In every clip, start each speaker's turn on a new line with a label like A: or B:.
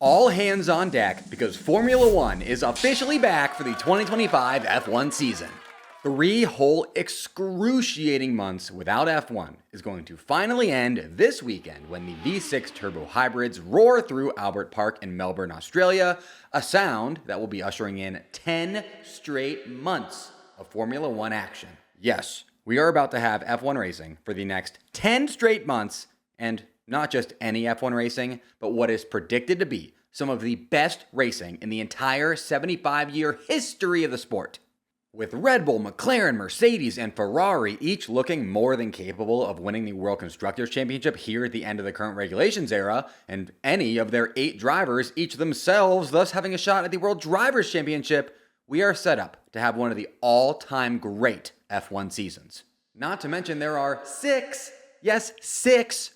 A: All hands on deck because Formula One is officially back for the 2025 F1 season. 3 whole excruciating months without F1 is going to finally end this weekend when the V6 turbo hybrids roar through Albert Park in Melbourne, Australia, a sound that will be ushering in 10 straight months of Formula One action. Yes, we are about to have F1 racing for the next 10 straight months, and not just any F1 racing, but what is predicted to be some of the best racing in the entire 75-year history of the sport. With Red Bull, McLaren, Mercedes, and Ferrari each looking more than capable of winning the World Constructors' Championship here at the end of the current regulations era, and any of their 8 drivers each themselves thus having a shot at the World Drivers' Championship, we are set up to have one of the all-time great F1 seasons. Not to mention there are 6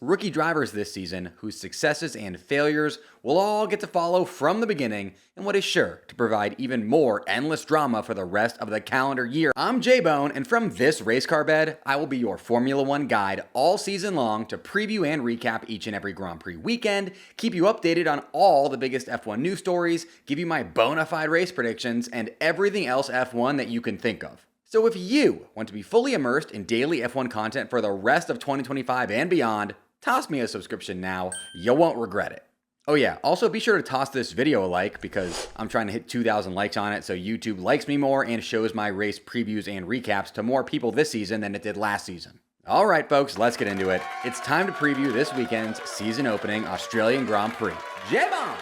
A: rookie drivers this season whose successes and failures will all get to follow from the beginning in what is sure to provide even more endless drama for the rest of the calendar year. I'm J-Bone, and from this race car bed, I will be your Formula One guide all season long to preview and recap each and every Grand Prix weekend, keep you updated on all the biggest F1 news stories, give you my bona fide race predictions, and everything else F1 that you can think of. So if you want to be fully immersed in daily F1 content for the rest of 2025 and beyond, toss me a subscription now. You won't regret it. Oh yeah, also be sure to toss this video a like because I'm trying to hit 2,000 likes on it so YouTube likes me more and shows my race previews and recaps to more people this season than it did last season. All right, folks, let's get into it. It's time to preview this weekend's season opening Australian Grand Prix. Jam on!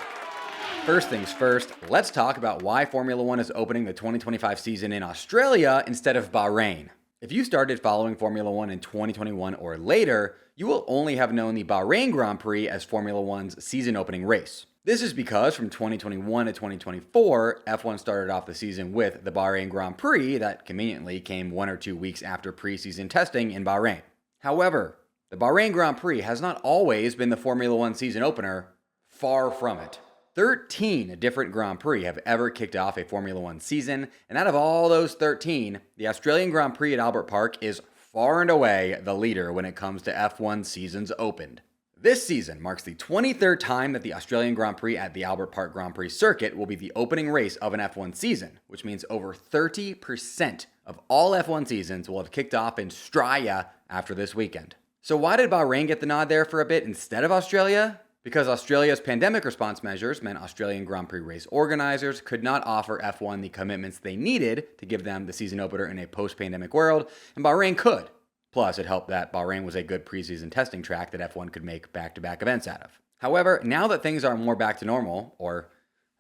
A: First things first, let's talk about why Formula One is opening the 2025 season in Australia instead of Bahrain. If you started following Formula One in 2021 or later, you will only have known the Bahrain Grand Prix as Formula One's season opening race. This is because from 2021 to 2024, F1 started off the season with the Bahrain Grand Prix that conveniently came 1 or 2 weeks after preseason testing in Bahrain. However, the Bahrain Grand Prix has not always been the Formula One season opener, far from it. 13 different Grand Prix have ever kicked off a Formula One season, and out of all those 13, the Australian Grand Prix at Albert Park is far and away the leader when it comes to F1 seasons opened. This season marks the 23rd time that the Australian Grand Prix at the Albert Park Grand Prix circuit will be the opening race of an F1 season, which means over 30% of all F1 seasons will have kicked off in Straya after this weekend. So why did Bahrain get the nod there for a bit instead of Australia? Because Australia's pandemic response measures meant Australian Grand Prix race organizers could not offer F1 the commitments they needed to give them the season opener in a post-pandemic world, and Bahrain could. Plus, it helped that Bahrain was a good preseason testing track that F1 could make back-to-back events out of. However, now that things are more back to normal, or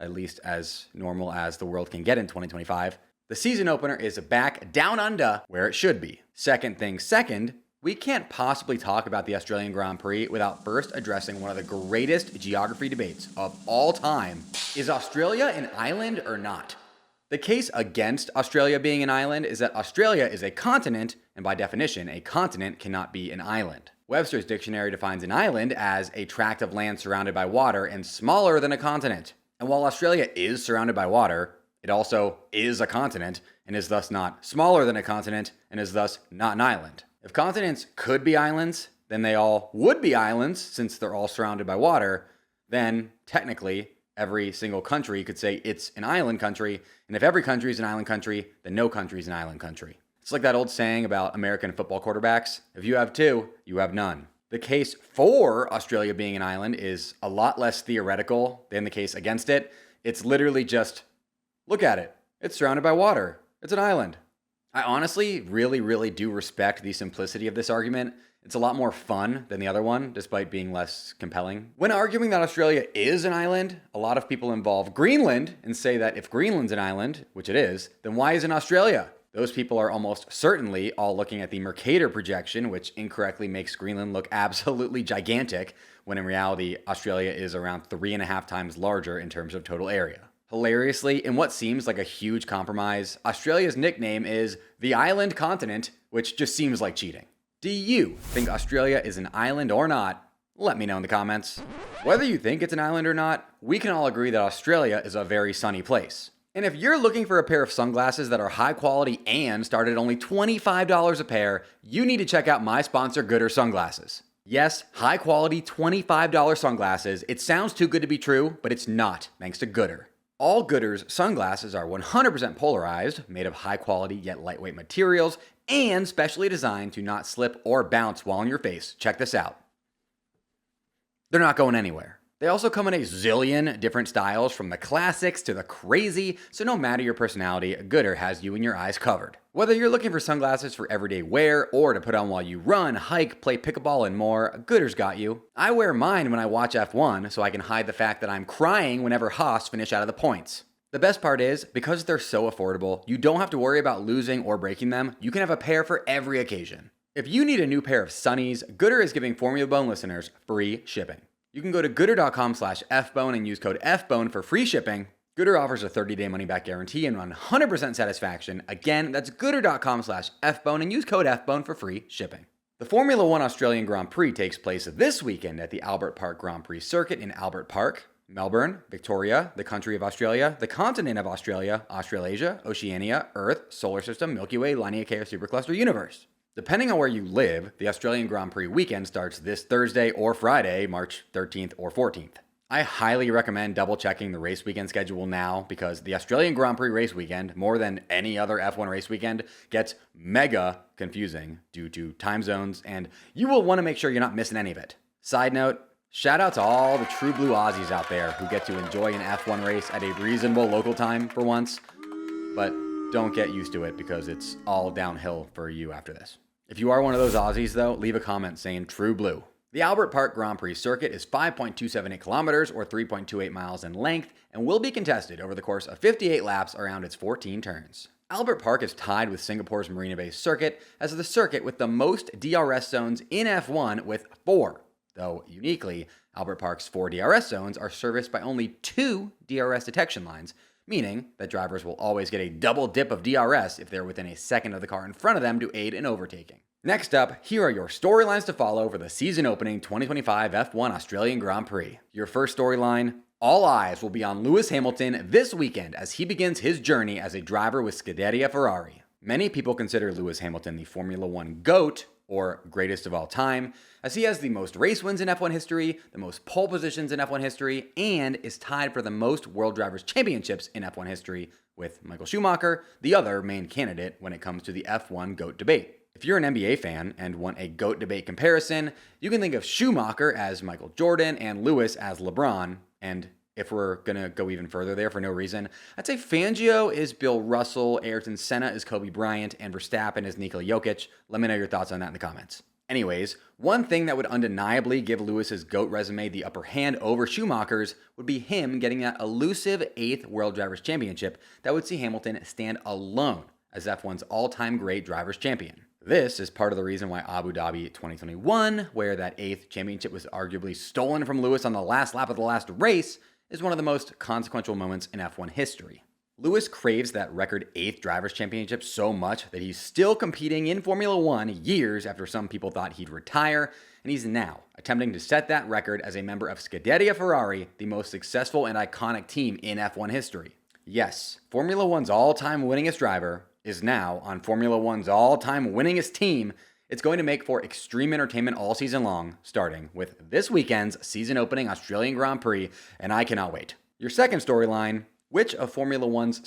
A: at least as normal as the world can get in 2025, the season opener is back down under where it should be. Second things second, we can't possibly talk about the Australian Grand Prix without first addressing one of the greatest geography debates of all time. Is Australia an island or not? The case against Australia being an island is that Australia is a continent, and by definition, a continent cannot be an island. Webster's dictionary defines an island as a tract of land surrounded by water and smaller than a continent. And while Australia is surrounded by water, it also is a continent and is thus not smaller than a continent and is thus not an island. If continents could be islands, then they all would be islands since they're all surrounded by water. Then, technically, every single country could say it's an island country. And if every country is an island country, then no country is an island country. It's like that old saying about American football quarterbacks. If you have 2, you have none. The case for Australia being an island is a lot less theoretical than the case against it. It's literally just, look at it. It's surrounded by water. It's an island. I honestly really do respect the simplicity of this argument. It's a lot more fun than the other one, despite being less compelling. When arguing that Australia is an island, a lot of people involve Greenland and say that if Greenland's an island, which it is, then why isn't Australia? Those people are almost certainly all looking at the Mercator projection, which incorrectly makes Greenland look absolutely gigantic, when in reality, Australia is around 3.5 times larger in terms of total area. Hilariously, in what seems like a huge compromise, Australia's nickname is the Island Continent, which just seems like cheating. Do you think Australia is an island or not? Let me know in the comments. Whether you think it's an island or not, we can all agree that Australia is a very sunny place. And if you're looking for a pair of sunglasses that are high quality and start at only $25 a pair, you need to check out my sponsor, Goodr Sunglasses. Yes, high quality $25 sunglasses. It sounds too good to be true, but it's not, thanks to Goodr. All Goodr's sunglasses are 100% polarized, made of high quality yet lightweight materials, and specially designed to not slip or bounce while on your face. Check this out. They're not going anywhere. They also come in a zillion different styles, from the classics to the crazy, so no matter your personality, Goodr has you and your eyes covered. Whether you're looking for sunglasses for everyday wear or to put on while you run, hike, play pickleball, and more, Goodr's got you. I wear mine when I watch F1 so I can hide the fact that I'm crying whenever Haas finish out of the points. The best part is, because they're so affordable, you don't have to worry about losing or breaking them. You can have a pair for every occasion. If you need a new pair of sunnies, Goodr is giving Formula Bone listeners free shipping. You can go to goodr.com/fbone and use code FBONE for free shipping. Goodr offers a 30-day money-back guarantee and 100% satisfaction. Again, that's goodr.com/fbone and use code FBONE for free shipping. The Formula 1 Australian Grand Prix takes place this weekend at the Albert Park Grand Prix Circuit in Albert Park, Melbourne, Victoria, the country of Australia, the continent of Australia, Australasia, Oceania, Earth, Solar System, Milky Way, Laniakea Supercluster Universe. Depending on where you live, the Australian Grand Prix weekend starts this Thursday or Friday, March 13th or 14th. I highly recommend double checking the race weekend schedule now, because the Australian Grand Prix race weekend, more than any other F1 race weekend, gets mega confusing due to time zones, and you will want to make sure you're not missing any of it. Side note, shout out to all the true blue Aussies out there who get to enjoy an F1 race at a reasonable local time for once, but don't get used to it because it's all downhill for you after this. If you are one of those Aussies, though, leave a comment saying True Blue. The Albert Park Grand Prix circuit is 5.278 kilometers or 3.28 miles in length and will be contested over the course of 58 laps around its 14 turns. Albert Park is tied with Singapore's Marina Bay circuit as the circuit with the most DRS zones in F1 with 4. Though, uniquely, Albert Park's 4 DRS zones are serviced by only 2 DRS detection lines, meaning that drivers will always get a double dip of DRS if they're within a second of the car in front of them to aid in overtaking. Next up, here are your storylines to follow for the season-opening 2025 F1 Australian Grand Prix. Your first storyline: all eyes will be on Lewis Hamilton this weekend as he begins his journey as a driver with Scuderia Ferrari. Many people consider Lewis Hamilton the Formula 1 GOAT, or greatest of all time, as he has the most race wins in F1 history, the most pole positions in F1 history, and is tied for the most World Drivers' Championships in F1 history with Michael Schumacher, the other main candidate when it comes to the F1 GOAT debate. If you're an NBA fan and want a GOAT debate comparison, you can think of Schumacher as Michael Jordan and Lewis as LeBron, and if we're going to go even further there for no reason, I'd say Fangio is Bill Russell, Ayrton Senna is Kobe Bryant, and Verstappen is Nikola Jokic. Let me know your thoughts on that in the comments. Anyways, one thing that would undeniably give Lewis's GOAT resume the upper hand over Schumacher's would be him getting that elusive 8th World Drivers' Championship that would see Hamilton stand alone as F1's all-time great drivers' champion. This is part of the reason why Abu Dhabi 2021, where that 8th championship was arguably stolen from Lewis on the last lap of the last race, is one of the most consequential moments in F1 history. Lewis craves that record 8th Drivers' Championship so much that he's still competing in Formula 1 years after some people thought he'd retire, and he's now attempting to set that record as a member of Scuderia Ferrari, the most successful and iconic team in F1 history. Yes, Formula 1's all-time winningest driver is now on Formula 1's all-time winningest team. It's going to make for extreme entertainment all season long, starting with this weekend's season-opening Australian Grand Prix, and I cannot wait. Your second storyline: which of Formula 1's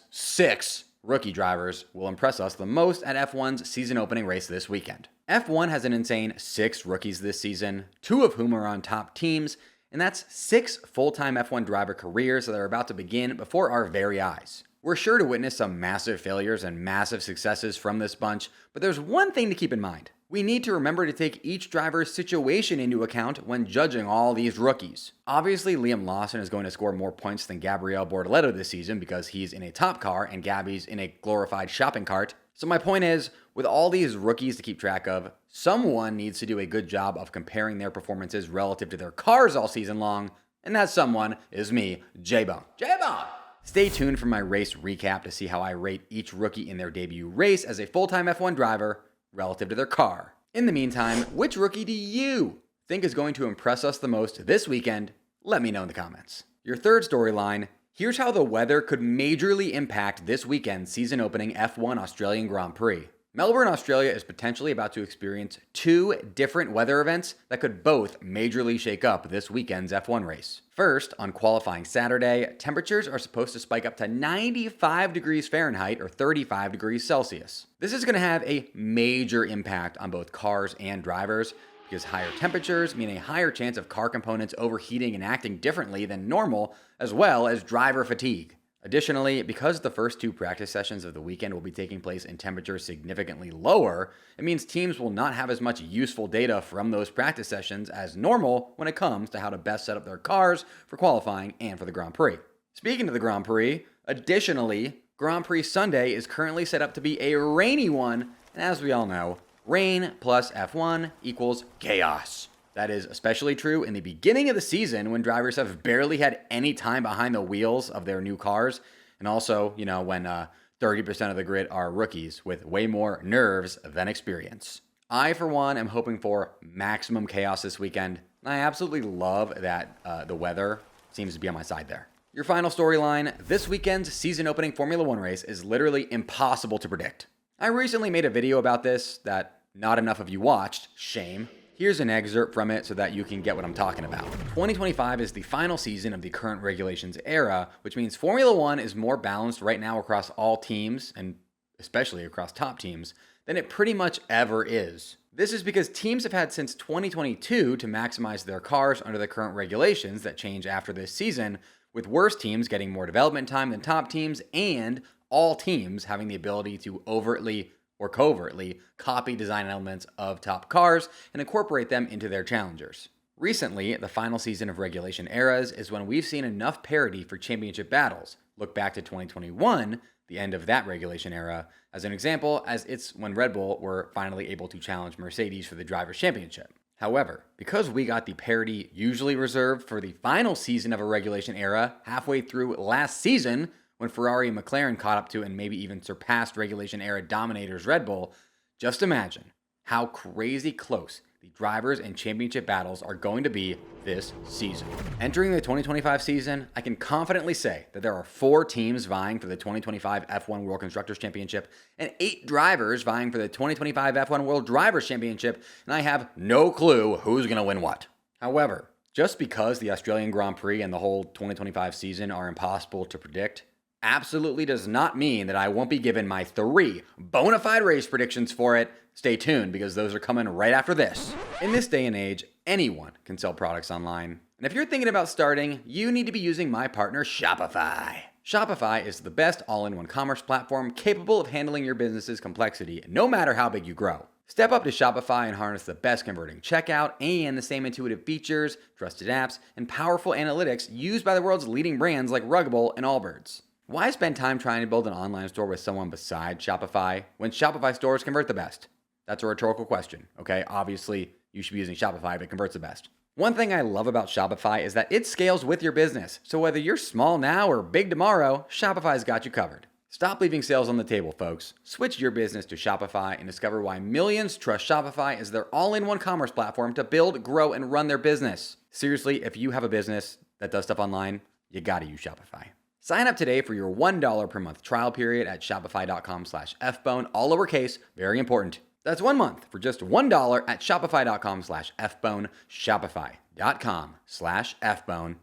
A: 6 rookie drivers will impress us the most at F1's season-opening race this weekend? F1 has an insane 6 rookies this season, 2 of whom are on top teams, and that's 6 full-time F1 driver careers that are about to begin before our very eyes. We're sure to witness some massive failures and massive successes from this bunch, but there's one thing to keep in mind. We need to remember to take each driver's situation into account when judging all these rookies. Obviously, Liam Lawson is going to score more points than Gabriel Bortoleto this season because he's in a top car and Gabby's in a glorified shopping cart. So my point is, with all these rookies to keep track of, someone needs to do a good job of comparing their performances relative to their cars all season long, and that someone is me, J-Bone. J-Bone! Stay tuned for my race recap to see how I rate each rookie in their debut race as a full-time F1 driver relative to their car. In the meantime, which rookie do you think is going to impress us the most this weekend? Let me know in the comments. Your third storyline: here's how the weather could majorly impact this weekend's season-opening F1 Australian Grand Prix. Melbourne, Australia is potentially about to experience two different weather events that could both majorly shake up this weekend's F1 race. First, on qualifying Saturday, temperatures are supposed to spike up to 95 degrees Fahrenheit or 35 degrees Celsius. This is going to have a major impact on both cars and drivers because higher temperatures mean a higher chance of car components overheating and acting differently than normal, as well as driver fatigue. Additionally, because the first two practice sessions of the weekend will be taking place in temperatures significantly lower, it means teams will not have as much useful data from those practice sessions as normal when it comes to how to best set up their cars for qualifying and for the Grand Prix. Speaking of the Grand Prix, additionally, Grand Prix Sunday is currently set up to be a rainy one, and as we all know, rain plus F1 equals chaos. That is especially true in the beginning of the season when drivers have barely had any time behind the wheels of their new cars. And also, when 30% of the grid are rookies with way more nerves than experience. I, for one, am hoping for maximum chaos this weekend. I absolutely love that the weather seems to be on my side there. Your final storyline, this weekend's season opening Formula One race is literally impossible to predict. I recently made a video about this that not enough of you watched, shame. Here's an excerpt from it so that you can get what I'm talking about. 2025 is the final season of the current regulations era, which means Formula One is more balanced right now across all teams, and especially across top teams, than it pretty much ever is. This is because teams have had since 2022 to maximize their cars under the current regulations that change after this season, with worse teams getting more development time than top teams, and all teams having the ability to overtly or covertly copy design elements of top cars and incorporate them into their challengers. Recently, the final season of regulation eras is when we've seen enough parity for championship battles. Look back to 2021, the end of that regulation era, as an example, as it's when Red Bull were finally able to challenge Mercedes for the Drivers' Championship. However, because we got the parity usually reserved for the final season of a regulation era halfway through last season, when Ferrari and McLaren caught up to and maybe even surpassed regulation era dominators Red Bull, just imagine how crazy close the drivers and championship battles are going to be this season. Entering the 2025 season, I can confidently say that there are 4 teams vying for the 2025 F1 World Constructors Championship and 8 drivers vying for the 2025 F1 World Drivers Championship, and I have no clue who's going to win what. However, just because the Australian Grand Prix and the whole 2025 season are impossible to predict, absolutely does not mean that I won't be given my 3 bona fide race predictions for it. Stay tuned because those are coming right after this. In this day and age, anyone can sell products online. And if you're thinking about starting, you need to be using my partner Shopify. Shopify is the best all-in-one commerce platform capable of handling your business's complexity no matter how big you grow. Step up to Shopify and harness the best converting checkout and the same intuitive features, trusted apps, and powerful analytics used by the world's leading brands like Ruggable and Allbirds. Why spend time trying to build an online store with someone besides Shopify when Shopify stores convert the best? That's a rhetorical question, okay? Obviously, you should be using Shopify if it converts the best. One thing I love about Shopify is that it scales with your business. So whether you're small now or big tomorrow, Shopify's got you covered. Stop leaving sales on the table, folks. Switch your business to Shopify and discover why millions trust Shopify as their all-in-one commerce platform to build, grow, and run their business. Seriously, if you have a business that does stuff online, you gotta use Shopify. Sign up today for your $1 per month trial period at shopify.com/fbone, all lowercase, very important. That's 1 month for just $1 at shopify.com/fbone, shopify.com/fbone.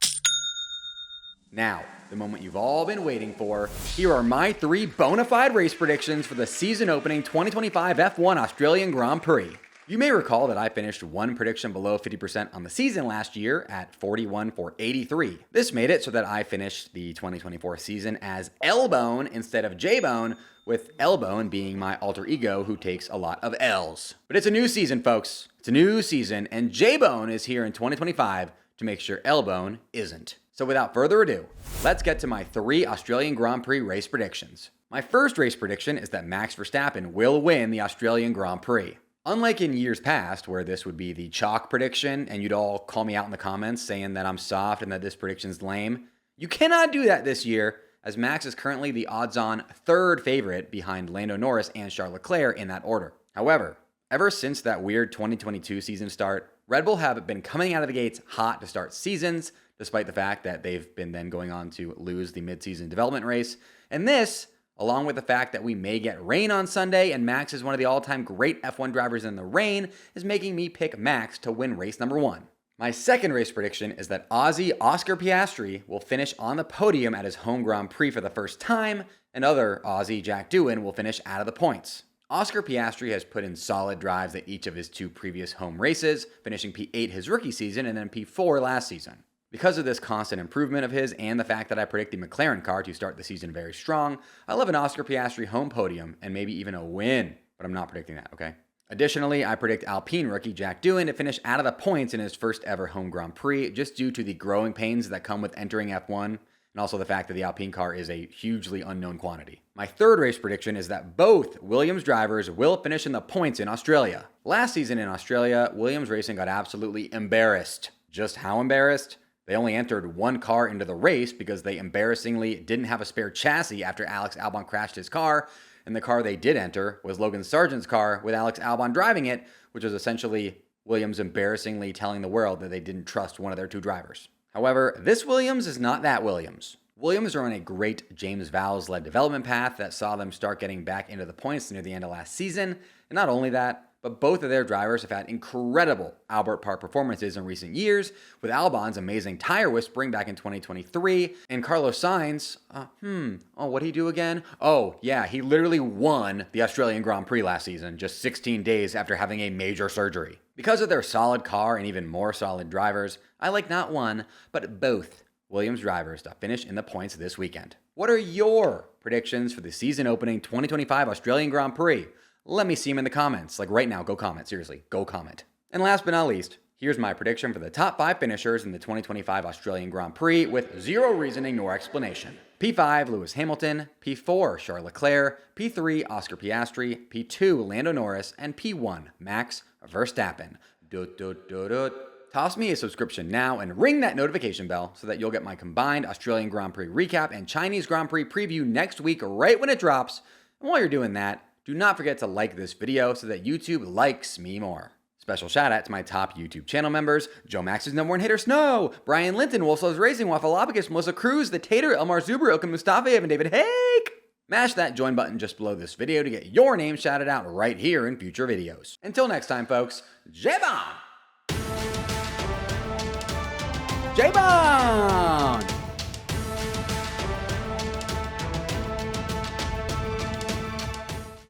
A: Now, the moment you've all been waiting for. Here are my 3 bona fide race predictions for the season opening 2025 F1 Australian Grand Prix. You may recall that I finished one prediction below 50% on the season last year at 41 for 83. This made it so that I finished the 2024 season as L-Bone instead of J-Bone, with L-Bone being my alter ego who takes a lot of L's. But it's a new season, folks. It's a new season, and J-Bone is here in 2025 to make sure L-Bone isn't. So without further ado, let's get to my 3 Australian Grand Prix race predictions. My first race prediction is that Max Verstappen will win the Australian Grand Prix. Unlike in years past, where this would be the chalk prediction and you'd all call me out in the comments saying that I'm soft and that this prediction's lame, you cannot do that this year, as Max is currently the odds-on 3rd favorite behind Lando Norris and Charles Leclerc in that order. However, ever since that weird 2022 season start, Red Bull have been coming out of the gates hot to start seasons, despite the fact that they've been then going on to lose the mid-season development race, and this along with the fact that we may get rain on Sunday and Max is one of the all-time great F1 drivers in the rain, is making me pick Max to win race number 1. My second race prediction is that Aussie Oscar Piastri will finish on the podium at his home Grand Prix for the first time, and other Aussie Jack Doohan will finish out of the points. Oscar Piastri has put in solid drives at each of his 2 previous home races, finishing P8 his rookie season and then P4 last season. Because of this constant improvement of his and the fact that I predict the McLaren car to start the season very strong, I love an Oscar Piastri home podium and maybe even a win, but I'm not predicting that, okay? Additionally, I predict Alpine rookie Jack Doohan to finish out of the points in his first ever home Grand Prix, just due to the growing pains that come with entering F1, and also the fact that the Alpine car is a hugely unknown quantity. My third race prediction is that both Williams drivers will finish in the points in Australia. Last season in Australia, Williams Racing got absolutely embarrassed. Just how embarrassed? They only entered 1 car into the race because they embarrassingly didn't have a spare chassis after Alex Albon crashed his car, and the car they did enter was Logan Sargent's car with Alex Albon driving it, which was essentially Williams embarrassingly telling the world that they didn't trust one of their 2 drivers. However, this Williams is not that Williams. Williams are on a great James Vowles-led development path that saw them start getting back into the points near the end of last season, and not only that, but both of their drivers have had incredible Albert Park performances in recent years, with Albon's amazing tire whispering back in 2023, and Carlos Sainz, what'd he do again? Oh, yeah, he literally won the Australian Grand Prix last season, just 16 days after having a major surgery. Because of their solid car and even more solid drivers, I like not one, but both Williams drivers to finish in the points this weekend. What are your predictions for the season opening 2025 Australian Grand Prix? Let me see them in the comments. Like right now, go comment. Seriously, go comment. And last but not least, here's my prediction for the top 5 finishers in the 2025 Australian Grand Prix with zero reasoning nor explanation. P5, Lewis Hamilton. P4, Charles Leclerc. P3, Oscar Piastri. P2, Lando Norris. And P1, Max Verstappen. Toss me a subscription now and ring that notification bell so that you'll get my combined Australian Grand Prix recap and Chinese Grand Prix preview next week right when it drops. And while you're doing that, do not forget to like this video so that YouTube likes me more. Special shout out to my top YouTube channel members: Joe Max's number 1 hitter Snow, Brian Linton, Wolfslows Racing, Waffleopicus, Melissa Cruz, The Tater, Elmar Zuber, Ilka Mustafa, Evan David Hake. Mash that join button just below this video to get your name shouted out right here in future videos. Until next time, folks, J-Bomb! J-Bomb!